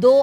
2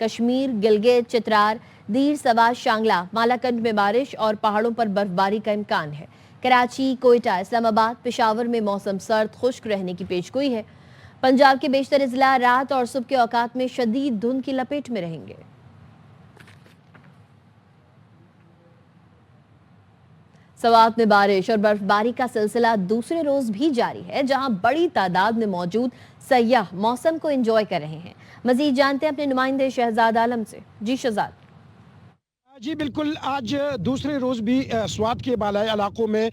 کشمیر، گلگت، چترال، دیر، سوات، شانگلہ، مالاکنڈ میں بارش اور پہاڑوں پر برفباری کا امکان ہے۔ کراچی، کوئٹہ، اسلام آباد، پشاور میں موسم سرد خشک رہنے کی پیشگوئی ہے۔ پنجاب کے بیشتر اضلاع رات اور صبح کے اوقات میں شدید دھند کی لپیٹ میں رہیں گے۔ سوات میں بارش اور برفباری کا سلسلہ دوسرے روز بھی جاری ہے، جہاں بڑی تعداد میں موجود سیاح موسم کو انجوائے کر رہے ہیں۔ مزید جانتے ہیں اپنے نمائندے شہزاد عالم سے۔ جی شہزاد۔ جی بالکل، آج دوسرے روز بھی سوات کے بالائی علاقوں میں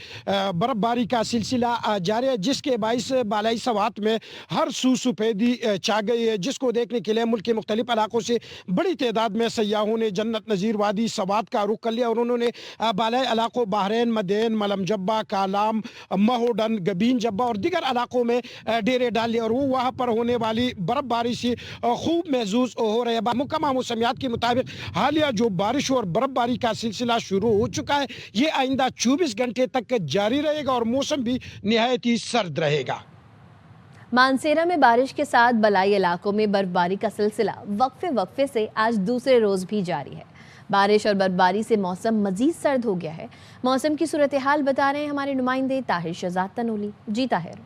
برف باری کا سلسلہ جاری ہے، جس کے باعث بالائی سوات میں ہر سو سفیدی چھا گئی ہے، جس کو دیکھنے کے لیے ملک کے مختلف علاقوں سے بڑی تعداد میں سیاحوں نے جنت نظیر وادی سوات کا رخ کر لیا اور انہوں نے بالائی علاقوں بحرین، مدین، ملم جبہ، کالام، مہوڈن، گبین جبہ اور دیگر علاقوں میں ڈیرے ڈال لیے اور وہ وہاں پر ہونے والی برف باری سے خوب محظوظ ہو رہے ہیں۔ محکمہ موسمیات کے مطابق حالیہ جو بارش اور برف باری کا سلسلہ شروع ہو چکا ہے، یہ آئندہ 24 گھنٹے تک جاری رہے گا اور موسم بھی نہایت ہی سرد رہے گا۔ مانسیرا میں بارش کے ساتھ بالائی علاقوں میں برفباری کا سلسلہ وقفے سے آج دوسرے روز بھی جاری ہے۔ بارش اور برفباری سے موسم مزید سرد ہو گیا ہے۔ موسم کی صورتحال بتا رہے ہیں ہمارے نمائندے طاہر شہزاد تنولی۔ جی طاہر۔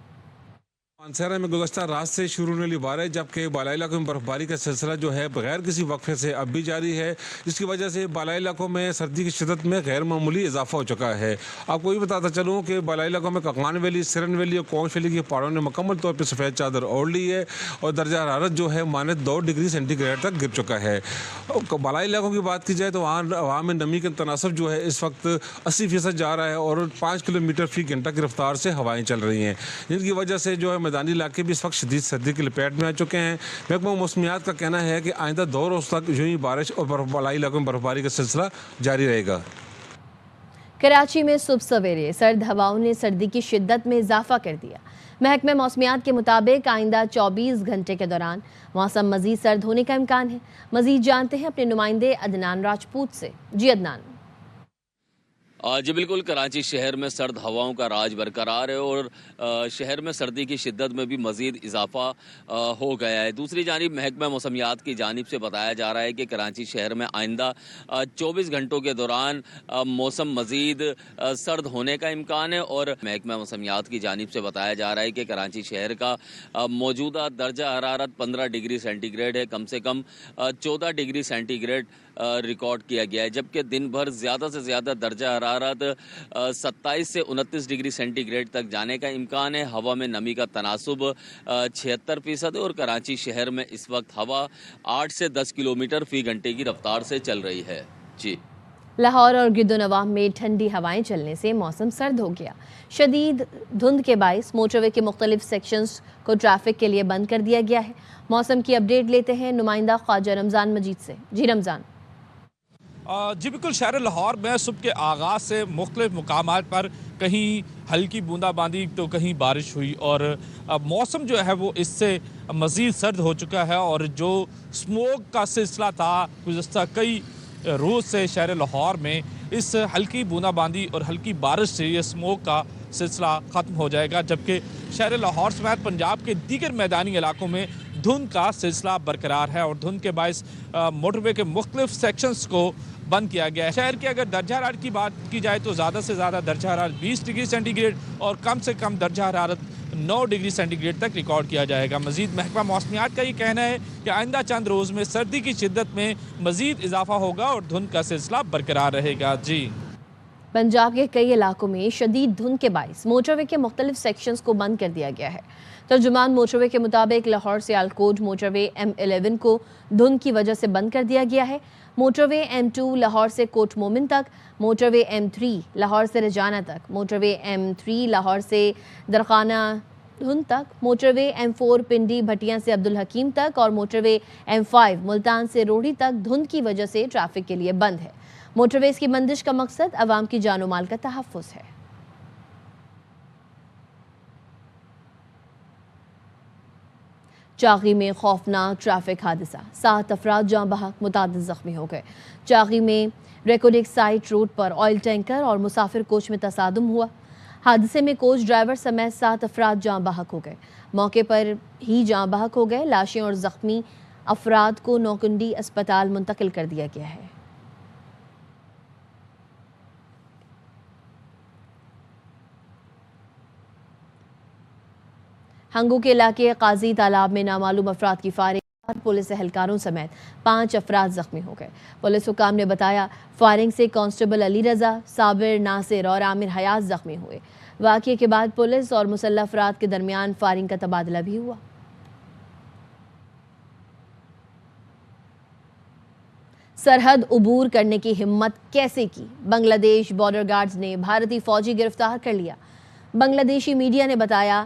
مانسیرا میں گزشتہ رات سے شروع ہونے والی بارش، جبکہ بالائی علاقوں میں برفباری کا سلسلہ جو ہے بغیر کسی وقفے سے اب بھی جاری ہے، جس کی وجہ سے بالائی علاقوں میں سردی کی شدت میں غیر معمولی اضافہ ہو چکا ہے۔ آپ کو یہ بتاتا چلوں کہ بالائی علاقوں میں ککان ویلی، سرن ویلی اور کونچ ویلی کے پہاڑوں نے مکمل طور پر سفید چادر اوڑھ لی ہے اور درجہ حرارت جو ہے -2 ڈگری سینٹی گریڈ تک گر چکا ہے۔ بالائی علاقوں کی بات کی جائے تو وہاں ہوا میں نمی کا تناسب جو ہے اس وقت 80% جا رہا ہے اور 5 کلومیٹر فی گھنٹہ کی رفتار سے ہوائیں چل رہی ہیں، جن کی وجہ سے جو ہے میدانی علاقے بھی اس وقت شدید سردی کی لپیٹ میں آ چکے ہیں۔ محکمہ موسمیات کا کہنا ہے کہ آئندہ 2 روز تک یوں ہی بارش اور بالائی علاقوں میں برفباری کا سلسلہ جاری رہے گا۔ کراچی میں صبح سویرے سرد ہواؤں نے سردی کی شدت میں اضافہ کر دیا۔ محکمہ موسمیات کے مطابق آئندہ 24 گھنٹے کے دوران موسم مزید سرد ہونے کا امکان ہے۔ مزید جانتے ہیں اپنے نمائندے عدنان راجپوت سے۔ جی عدنان۔ جی بالکل، کراچی شہر میں سرد ہواؤں کا راج برقرار ہے اور شہر میں سردی کی شدت میں بھی مزید اضافہ ہو گیا ہے۔ دوسری جانب محکمہ موسمیات کی جانب سے بتایا جا رہا ہے کہ کراچی شہر میں آئندہ 24 گھنٹوں کے دوران موسم مزید سرد ہونے کا امکان ہے اور محکمہ موسمیات کی جانب سے بتایا جا رہا ہے کہ کراچی شہر کا موجودہ درجہ حرارت 15 ڈگری سینٹی گریڈ ہے، کم سے کم 14 ڈگری سینٹی گریڈ ریکارڈ کیا گیا ہے، جبکہ دن بھر زیادہ سے زیادہ درجہ حرارت 27 سے 29 ڈگری سینٹی گریڈ تک جانے کا امکان ہے۔ ہوا میں نمی کا تناسب 76% ہے اور کراچی شہر میں اس وقت ہوا 8 سے 10 کلومیٹر فی گھنٹے کی رفتار سے چل رہی ہے۔ جی لاہور اور گرد و نواح میں ٹھنڈی ہوائیں چلنے سے موسم سرد ہو گیا۔ شدید دھند کے باعث موٹر وے کے مختلف سیکشنز کو ٹریفک کے لیے بند کر دیا گیا ہے۔ موسم کی اپڈیٹ لیتے ہیں نمائندہ خواجہ رمضان مجید سے۔ جی رمضان۔ جی بالکل، شہر لاہور میں صبح کے آغاز سے مختلف مقامات پر کہیں ہلکی بوندا باندی تو کہیں بارش ہوئی اور موسم جو ہے وہ اس سے مزید سرد ہو چکا ہے اور جو اسموک کا سلسلہ تھا گزشتہ کئی روز سے شہر لاہور میں، اس ہلکی بوندا باندی اور ہلکی بارش سے یہ اسموک کا سلسلہ ختم ہو جائے گا، جبکہ شہر لاہور سمیت پنجاب کے دیگر میدانی علاقوں میں دھند کا سلسلہ برقرار ہے اور دھند کے باعث موٹر وے کے مختلف سیکشنز کو بند کیا گیا ہے۔ شہر کے اگر درجہ حرارت کی بات کی جائے تو زیادہ سے زیادہ درجہ حرارت 20 ڈگری سینٹی گریڈ اور کم سے کم درجہ حرارت 9 ڈگری سینٹی گریڈ تک ریکارڈ کیا جائے گا۔ مزید محکمہ موسمیات کا یہ کہنا ہے کہ آئندہ چند روز میں سردی کی شدت میں مزید اضافہ ہوگا اور دھند کا سلسلہ برقرار رہے گا۔ جی پنجاب کے کئی علاقوں میں شدید دھند کے باعث موٹر وے کے مختلف سیکشنز کو بند کر دیا گیا ہے۔ ترجمان موٹر وے کے مطابق لاہور سے سیالکوٹ موٹر وے M11 کو دھند کی وجہ سے بند کر دیا گیا ہے۔ موٹر وے M2 لاہور سے کوٹ مومن تک، موٹر وے M3 لاہور سے رجانہ تک، موٹر وے M3 لاہور سے درخانہ دھند تک، موٹر وے M4 پنڈی بھٹیاں سے عبدالحکیم تک اور موٹر وے M5 ملتان سے روڑی تک دھند کی وجہ سے ٹریفک کے لیے بند ہے۔ موٹر ویز کی بندش کا مقصد عوام کی جان و مال کا تحفظ ہے۔ چاغی میں خوفناک ٹریفک حادثہ، 7 افراد جاں بحق، متعدد زخمی ہو گئے۔ چاغی میں ریکوڈک سائٹ روڈ پر آئل ٹینکر اور مسافر کوچ میں تصادم ہوا۔ حادثے میں کوچ ڈرائیور سمیت 7 افراد جاں بحق ہو گئے، موقع پر ہی جاں بحق ہو گئے۔ لاشیں اور زخمی افراد کو نوکنڈی اسپتال منتقل کر دیا گیا ہے۔ ہنگو کے علاقے قاضی تالاب میں نامعلوم افراد کی فائرنگ، پولیس اہلکاروں سمیت 5 افراد زخمی ہو گئے۔ پولیس حکام نے بتایا فائرنگ سے کانسٹیبل علی رضا، صابر، ناصر اور عامر حیات زخمی ہوئے۔ واقعے کے بعد پولیس اور مسلح افراد کے درمیان فائرنگ کا تبادلہ بھی ہوا۔ سرحد عبور کرنے کی ہمت کیسے کی؟ بنگلہ دیش بارڈر گارڈز نے بھارتی فوجی گرفتار کر لیا۔ بنگلہ دیشی میڈیا نے بتایا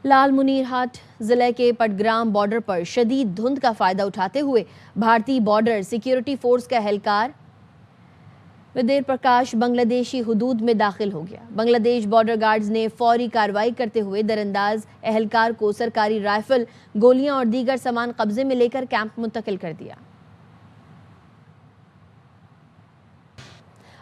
لال منیر ہاٹ ضلع کے پٹگرام بارڈر پر شدید دھند کا فائدہ اٹھاتے ہوئے بھارتی بارڈر سیکیورٹی فورس کا اہلکار ودیر پرکاش بنگلہ دیشی حدود میں داخل ہو گیا۔ بنگلہ دیش بارڈر گارڈز نے فوری کارروائی کرتے ہوئے درانداز اہلکار کو سرکاری رائفل، گولیاں اور دیگر سامان قبضے میں لے کر کیمپ منتقل کر دیا۔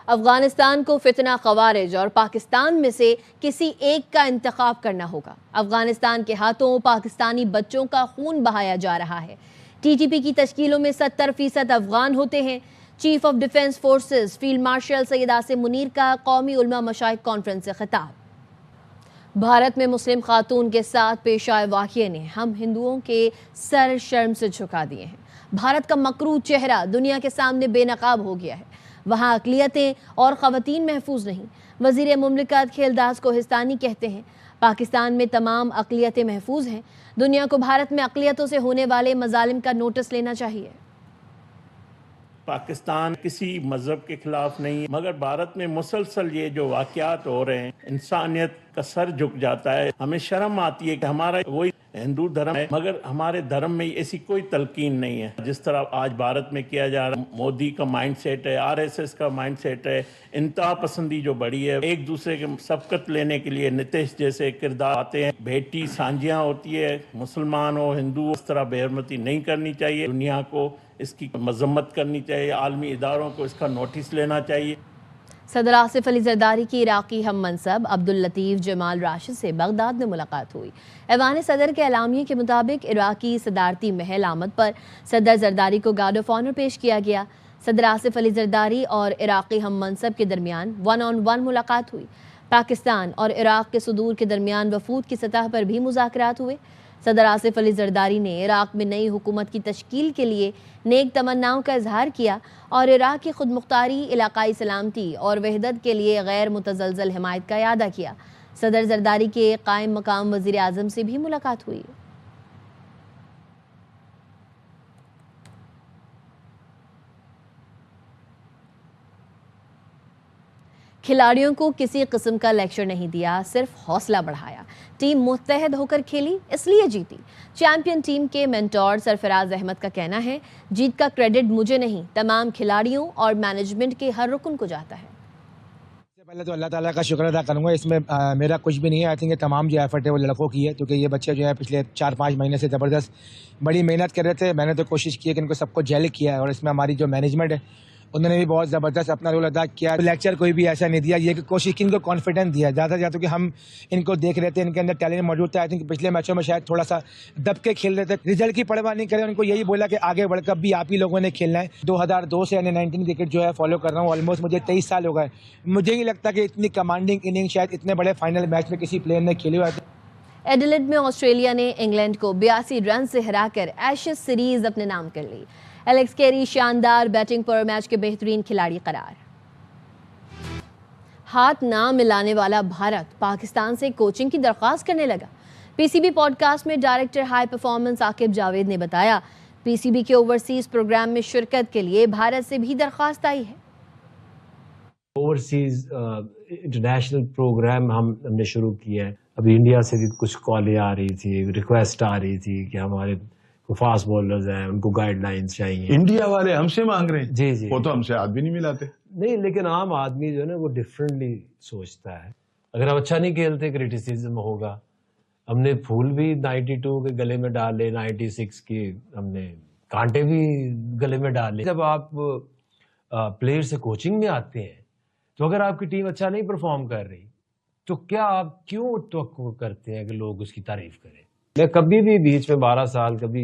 افغانستان کو فتنہ خوارج اور پاکستان میں سے کسی ایک کا انتخاب کرنا ہوگا۔ افغانستان کے ہاتھوں پاکستانی بچوں کا خون بہایا جا رہا ہے۔ ٹی ٹی پی کی تشکیلوں میں 70% افغان ہوتے ہیں۔ Chief of defence forces field marshal Syed Asim Munir کا قومی علماء مشائخ کانفرنس سے خطاب۔ بھارت میں مسلم خاتون کے ساتھ پیش آئے واقعے نے ہم ہندوؤں کے سر شرم سے جھکا دیے ہیں۔ بھارت کا مکروہ چہرہ دنیا کے سامنے بے نقاب ہو گیا ہے۔ وہاں اقلیتیں اور خواتین محفوظ نہیں۔ وزیر مملکت کھیلداس کوہستانی کہتے ہیں پاکستان میں تمام اقلیتیں محفوظ ہیں۔ دنیا کو بھارت میں اقلیتوں سے ہونے والے مظالم کا نوٹس لینا چاہیے۔ پاکستان کسی مذہب کے خلاف نہیں، مگر بھارت میں مسلسل یہ جو واقعات ہو رہے ہیں انسانیت کا سر جھک جاتا ہے۔ ہمیں شرم آتی ہے کہ ہمارا وہی ہندو دھرم ہے مگر ہمارے دھرم میں ایسی کوئی تلقین نہیں ہے جس طرح آج بھارت میں کیا جا رہا ہے۔ مودی کا مائنڈ سیٹ ہے، RSS کا مائنڈ سیٹ ہے، انتہا پسندی جو بڑی ہے، ایک دوسرے کے سبقت لینے کے لیے نتیش جیسے کردار آتے ہیں۔ بیٹی سانجیاں ہوتی ہے، مسلمان ہو ہندو، اس طرح بے حرمتی نہیں کرنی چاہیے۔ دنیا کو اس کی مذمت کرنی چاہیے، عالمی اداروں کو اس کا نوٹس لینا چاہیے۔ صدر آصف علی زرداری کی عراقی ہم منصب عبداللطیف جمال راشد سے بغداد میں ملاقات ہوئی۔ ایوان صدر کے اعلامیے کے مطابق عراقی صدارتی محل آمد پر صدر زرداری کو گارڈ آف آنر پیش کیا گیا۔ صدر آصف علی زرداری اور عراقی ہم منصب کے درمیان 1-on-1 ملاقات ہوئی۔ پاکستان اور عراق کے صدور کے درمیان وفود کی سطح پر بھی مذاکرات ہوئے۔ صدر آصف علی زرداری نے عراق میں نئی حکومت کی تشکیل کے لیے نیک تمناؤں کا اظہار کیا اور عراق کی خود مختاری، علاقائی سلامتی اور وحدت کے لیے غیر متزلزل حمایت کا اعادہ کیا۔ صدر زرداری کے قائم مقام وزیر اعظم سے بھی ملاقات ہوئی۔ کھلاڑیوں کو کسی قسم کا لیکچر نہیں دیا، صرف حوصلہ بڑھایا۔ ٹیم متحد ہو کر کھیلی، اس لیے جیتی۔ چیمپئن ٹیم کے مینٹور سرفراز احمد کا کہنا ہے جیت کا کریڈٹ مجھے نہیں، تمام کھلاڑیوں اور مینجمنٹ کے ہر رکن کو جاتا ہے۔ پہلے تو اللہ تعالیٰ کا شکر ادا کروں گا، اس میں میرا کچھ بھی نہیں ہے۔ آئی تھنک تمام جو ایفرٹ ہے وہ لڑکوں کی ہے، کیونکہ یہ بچے جو ہے پچھلے 4-5 مہینے سے زبردست بڑی محنت کر رہے تھے۔ میں نے تو کوشش کی ہے کہ ان کو سب کو جیل کیا ہے، اور اس میں ہماری جو مینجمنٹ ہے انہوں نے بھی بہت زبردست اپنا رول ادا کیا۔ لیکچر کوئی بھی ایسا نہیں دیا، یہ کہ کوشش کی ان کو کانفیڈنس دیا زیادہ سے زیادہ، کہ ہم ان کو دیکھ رہے تھے، ان کے اندر ٹیلنٹ موجود تھا۔ آئی تھنک پچھلے میچوں میں شاید تھوڑا سا دب کے کھیل رہے تھے، رزلٹ کی پرواہ نہیں کرے۔ ان کو یہی بولا کہ آگے ورلڈ کپ بھی آپ ہی لوگوں نے کھیلنا ہے۔ 2002 سے یعنی 19 کرکٹ جو ہے فالو کر رہا ہوں، آلموسٹ مجھے 23 سال ہو گئے۔ مجھے نہیں لگتا کہ اتنی کمانڈنگ اننگ شاید اتنے بڑے فائنل میچ میں کسی پلیئر نے کھیلی ہوئی ہے۔ ایڈیلیڈ میں آسٹریلیا نے انگلینڈ کو 82 رن سے ہرا کر ایشز سیریز اپنے نام کر لی۔ ایلیکس کیری شاندار بیٹنگ پر میچ کے بہترین کھلاڑی قرار۔ ہاتھ نہ ملانے والا بھارت پاکستان سے کوچنگ کی درخواست کرنے لگا۔ پی سی بی پوڈ کاسٹ میں director high performance Aqib Javed نے بتایا پی سی بی کے اوورسیز پروگرام میں شرکت کے لیے بھارت سے بھی درخواست آئی ہے۔ اوورسیز انٹرنیشنل پروگرام ہم نے شروع کیا ہے۔ ابھی انڈیا سے بھی کچھ کالیں آ رہی تھی، ریکویسٹ آ رہی تھی کہ ہمارے فاسٹ بولرز ہیں، ان کو گائیڈ لائنز چاہیے۔ انڈیا والے ہم سے مانگ رہے ہیں؟ جی جی، وہ تو ہم سے ہاتھ بھی نہیں ملاتے۔ نہیں، لیکن عام آدمی جو ہے نا وہ ڈفرینٹلی سوچتا ہے۔ اگر ہم اچھا نہیں کھیلتے کریٹیسزم ہوگا۔ ہم نے پھول بھی 92 کے گلے میں ڈال لے، 96 کے ہم نے کانٹے بھی گلے میں ڈال لے۔ جب آپ پلیئر سے کوچنگ میں آتے ہیں تو اگر آپ کی ٹیم اچھا نہیں پرفارم کر رہی تو کیا آپ کیوں توقع کرتے ہیں کہ لوگ اس کی تعریف کریں؟ میں کبھی بھی بیچ میں 12 سال کبھی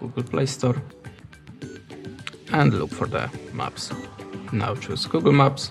Google Play Store and look for the maps. Now choose Google Maps.